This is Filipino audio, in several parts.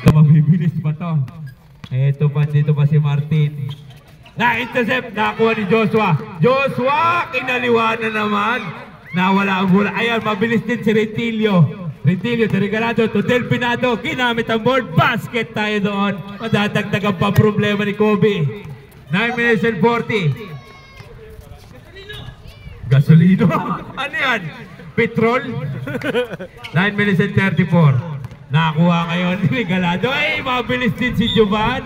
Mabibilis pa to. Eto pa, dito pa si Martin. Na-intercept, nakuha ni Joshua. Joshua, kinaliwa na naman. Nawala ang bola. Ayan, mabilis din si Rentilio. Rentilio, regalado to Del Pinado. Ginamit ang board. Basket tayo doon. Madadagdagan pa problema ni Kobe. 9 minutes and 40. Gasolino? Ano yan? Petrol? 9 minutes and 34. Nakuha ngayon ni Regalado. Ay, mabilis din si Jovan.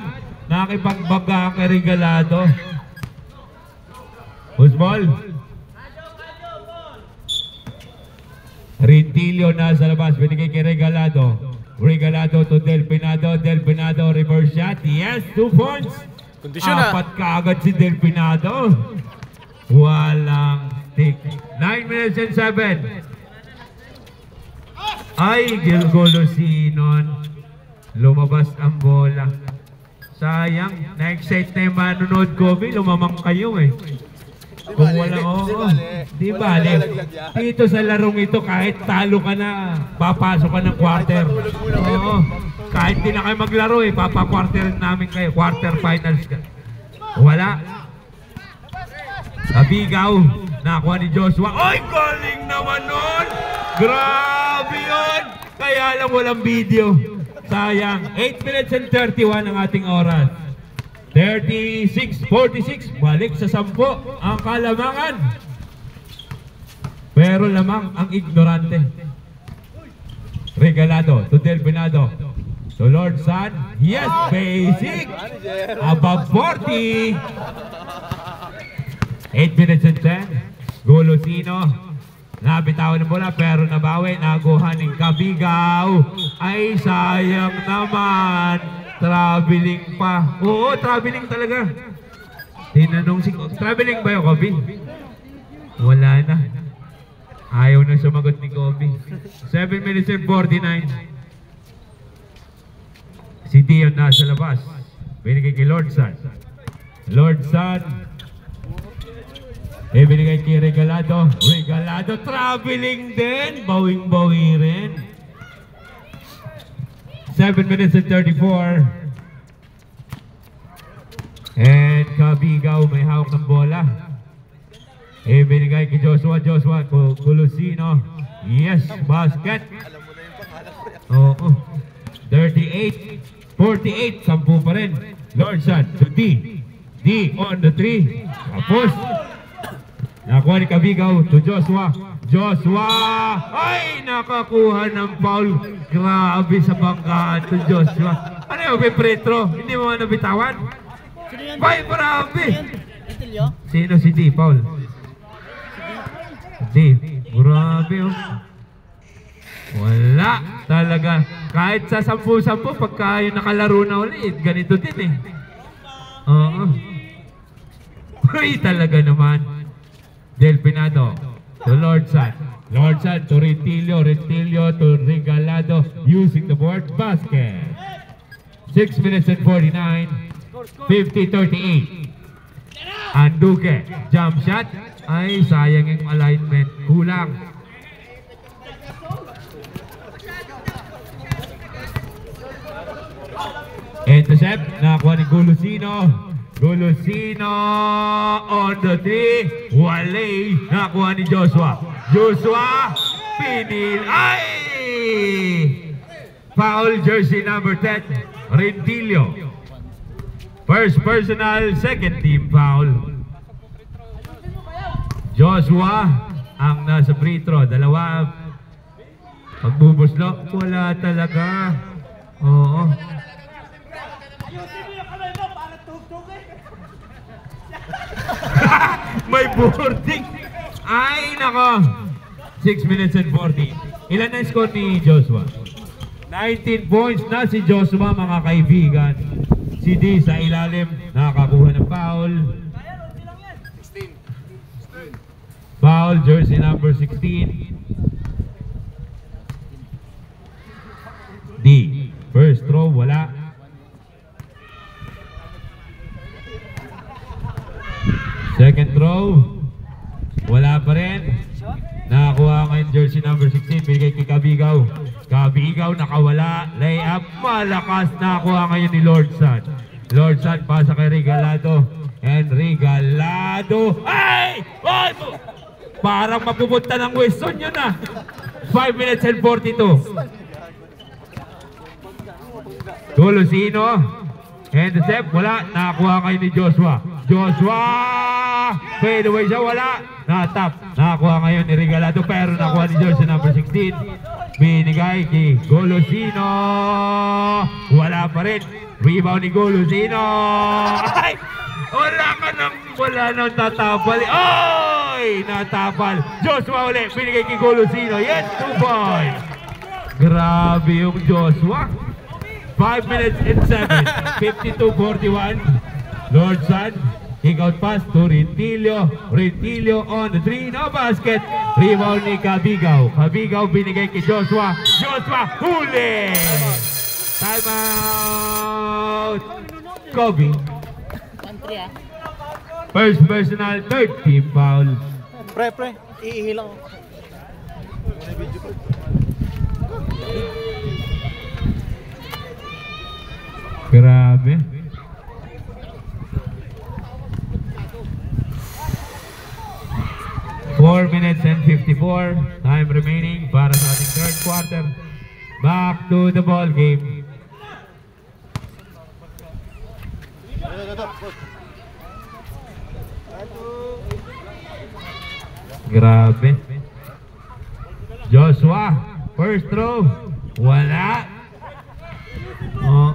Nakipagbaga kay Regalado. Usbol. Rentilio nasa labas. Binigay kay Regalado. Regalado to Del Pinado. Del Pinado reverse shot. Yes, 2 points. Apat kaagad si Del Pinado. Walang stick. 9 minutes and 7. Ay, Gilgolosinon. Lumabas ang bola. Sayang, na-excite na yung manunod ko. Lumamang kayo eh. Kung wala, di bale. Dito sa larong ito, kahit talo ka na, papasok ka ng quarter. Oo. Kahit di na kayo maglaro eh, papakwarterin namin kayo. Quarter finals ka. Wala. Abigaw, nakuha ni Joshua. Ay, galing naman nun! Grabe yun! Kaya lang walang video. Sayang. 8 minutes and 31 ang ating oras. 36-46. Balik sa 10 ang kalamangan. Pero lamang ang ignorante. Regalado to Del Pinado. To Lord San. Yes, basic. Above 40. 8 minutes and 10. Golosino. Nabitawan ng bola pero nabawi. Naguhan ng Kabigaw. Ay, sayang naman. Traveling pa. Oo, traveling talaga. Tinanong si traveling ba yung Kobe? Wala na. Ayaw na sumagot ni Kobe. 7 minutes and 49. Si Dion nasa labas. Binigay kay Lord San. Lord San. Binigay kay Regalado. Regalado traveling din. Bawing-bawi rin. 7 minutes and 34. And Kabigaw may hawak ng bola. Binigay kay Joshua. Joshua Golosino. Yes, basket. Oo. 38. 48. 10 pa rin. Lord San to D. D on the 3. Tapos nakuha ni Kabigaw to Joshua. Joshua! Ay! Nakakuha ng foul. Grabe sa bangkaan to Joshua. Ano yung Petro? Hindi mo nabitawan? Ay, grabe! Sino si D? Foul? D. Grabe oh. Wala talaga. Kahit sa 10-10 pagka yung nakalaro na ulit, ganito din eh. Oo. Ay, talaga naman. Del Pinado to Lord San. Lord San to Rentilio. Rentilio to Regalado using the board basket. 6 minutes and 49. 50-38. Anduke. Jump shot. Ay, sayang yung alignment. Kulang. Intercept. Nakakuha ni Golosino. Golosino on the 3. Wale. Nakuha ni Joshua. Joshua. Pinil. Ay! Foul jersey number 10. Rentilio. First personal, second team foul. Joshua ang nasa free throw. Dalawa. Pagbubuslok. Wala talaga. Oo. May boarding. Ay, nako. 6 minutes and 40. Ilan na score ni Joshua? 19 points na si Joshua, mga kaibigan. Si D sa ilalim, nakakuha ng foul. Foul, jersey number 16. D. First throw, wala. Second throw, wala pa rin. Nakakuha ngayon jersey number 16, binigay kay Kabigaw. Kabigaw nakawala, layup, malakas nakuha ngayon ni Lord San. Lord San pasa kay Regalado. And Regalado. Ay! Ay! Parang mapupunta ng Weston yun ah. 5 minutes and 42. Golosino. And the step, wala. Nakakuha kayo ni Joshua. Joshua! Fade away siya, wala. Natap. Nakakuha ngayon ni Regalado, pero nakuha ni George sa number 16. Binigay kay Golosino. Wala pa rin. Rebound ni Golosino. Ay! Wala nang tatapal. Oy! Natapal. Joshua ulit. Binigay kay Golosino. Yes, 2 points. Grabe yung Joshua. 5 minutes and 7. 52-41. Lord San. Kick out pass to Rentilio. Rentilio on the 3. No basket. Rebound ni Cabigaw. Cabigaw binigay kay Joshua. Joshua huli. Time out. Kobe. First personal, third team foul. Pre, iihi lang. Grabe. Four minutes and 54 time remaining para sa ating third quarter. Back to the ball game. Grabe. Joshua, first throw. Wala. Oh.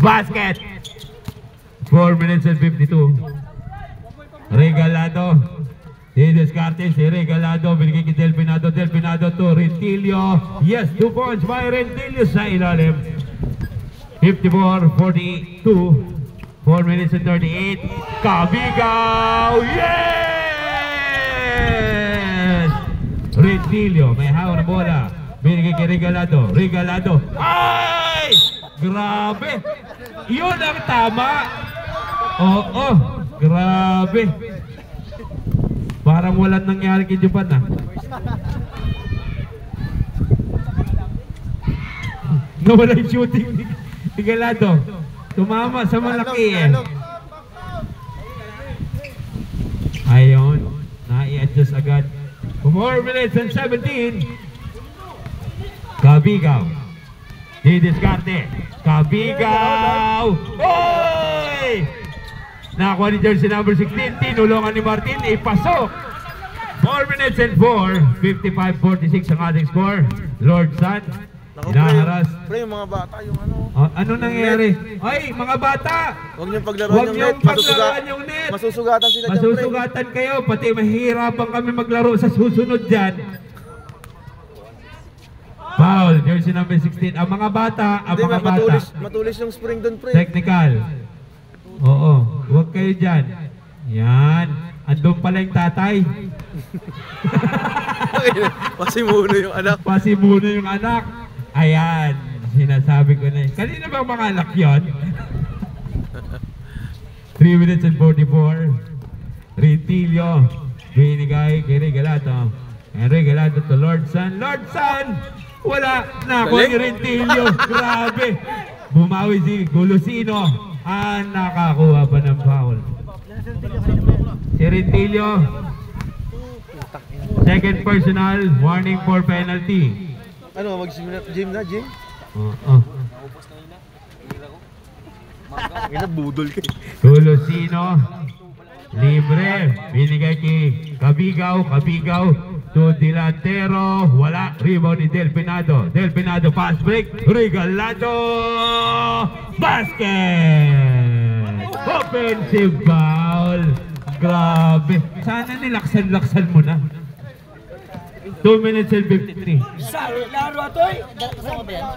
Basket. 4 minutes and 52. Regalado. Didescarte si Regalado. Binigay kay Delpinado. Delpinado to Rentilio. Yes, 2 points by Rentilio sa ilalim. 54-42. 4 minutes and 38. Cabigaw. Yes! Rentilio. May hawak na bola. Binigay kay Regalado. Regalado. Ay! Grabe. Yun ang tama. Oo. Grabe. Parang walang nangyari kay Jupan ah. Nawala yung shooting ni Regalado. Tumama sa malaki eh. Ayun. Na-i-adjust agad. 4 minutes and 17. Cabigaw. Didescarte. Cabigaw. Oy! Nakakuha ni jersey number 16. Tinulungan ni Martin. Ipasok. 4 minutes and 4. 55-46 ang ating score. Lord San. Naharas. Pre, yung mga bata, yung ano. Ano nangyari? Ay, mga bata! Huwag niyong paglaruan yung net. Yung net. Masusugatan sila dyan, pre. Masusugatan kayo. Pati mahihirapan kami maglaro sa susunod dyan. Foul, jersey number 16. Ang mga bata, Matulis yung spring doon, pre. Technical. Oo, huwag kayo dyan. Yan. Andun pala yung tatay. Pasimuno yung anak. Pasimuno yung anak. Ayan, sinasabi ko na. Kanina bang mga anak yun? 3 minutes and 44. Rentilio. Binigay kay Regalado. And Regalado to Lord San. Lord San! Wala na ako ni Rentilio. Grabe. Bumawi si Golosino. Nakakuha pa ng foul. Si Rentilio. Second personal. Warning for penalty. Ano, mag-gym na, gym? Oo. Budol ka. Golosino. Libre. Binigay kay Cabigaw. Cabigaw to Delantero. Wala. Rebound ni Delpinado. Delpinado pass break. Regalado. Basket. Offensive foul. Grabe. Sana nilaksan-laksan mo na. 2 minutes and 53. Laro atoy. Kasama ba yan?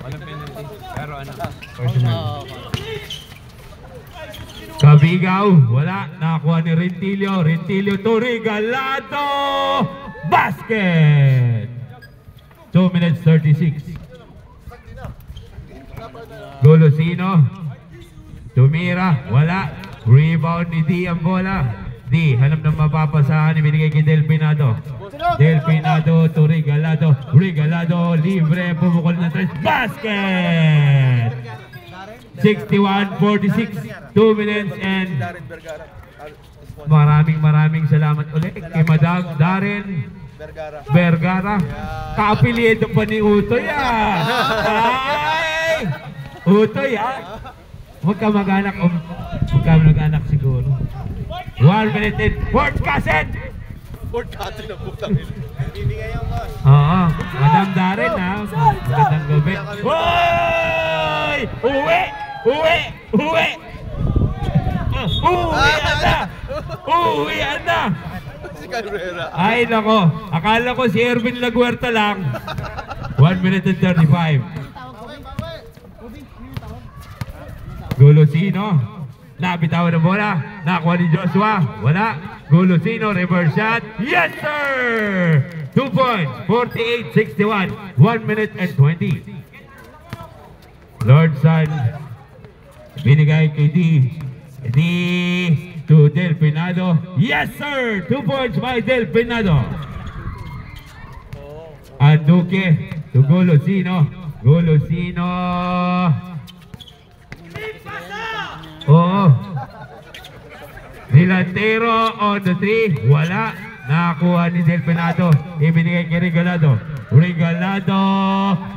Walang penalty. Pero ano? Cabigaw, wala. Nakakuha ni Rentilio. Rentilio to Regalado. Basket. 2 minutes 36. Golosino. Tumira, wala. Rebound ni D ang bola. D, hanap ng mapapasahan. Ibinigay kay Del Pinado. Del Pinado to Regalado. Regalado, libre. Pumukol na 3. Basket! 61-46. 2 minutes and Darren Vergara. maraming salamat ulit kay Madam Darren Vergara. Vergara. Kaapelyido pa ni Utoy Ay! Utoy Magkamag-anak siguro. 1 minute and 4 kaset! Fort Cotton na putang ina. Oo, Madam Darren magandang gabi. Hoy! Uwi! Uwian na! Si Cabrera. Ay nako, akala ko si Erwin Laguerta lang. 1 minute and 35. Golosino, nabitawan ng bola, nakuha ni Joshua, wala. Golosino, reverse shot, yes sir! 2 points, 48-61, 1 minute and 20. Lordson, binigay kay D to Del Pinado, yes sir! 2 points by Del Pinado. Anduque to Golosino, Oo. Delantero on the 3. Wala. Nakakuha ni Del Pinado. Ibinigay kay Regalado.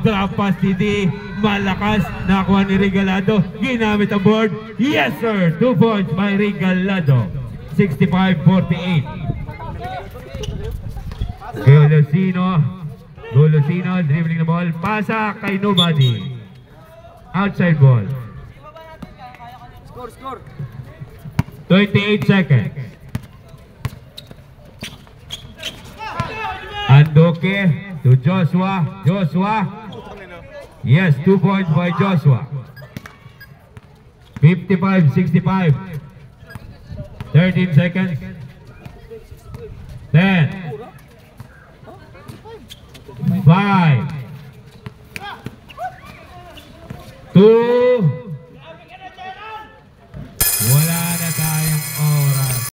Drop pass ni D. Malakas. Nakakuha ni Regalado. Ginamit ang board. Yes sir. 2 points by Regalado. 65-48. Golosino. Dribbling the ball. Pasa kay nobody. Outside ball. Score. 28 seconds. Anduque to Joshua. Yes, 2 points by Joshua. 55-65. 13 seconds. 10. 5. 2.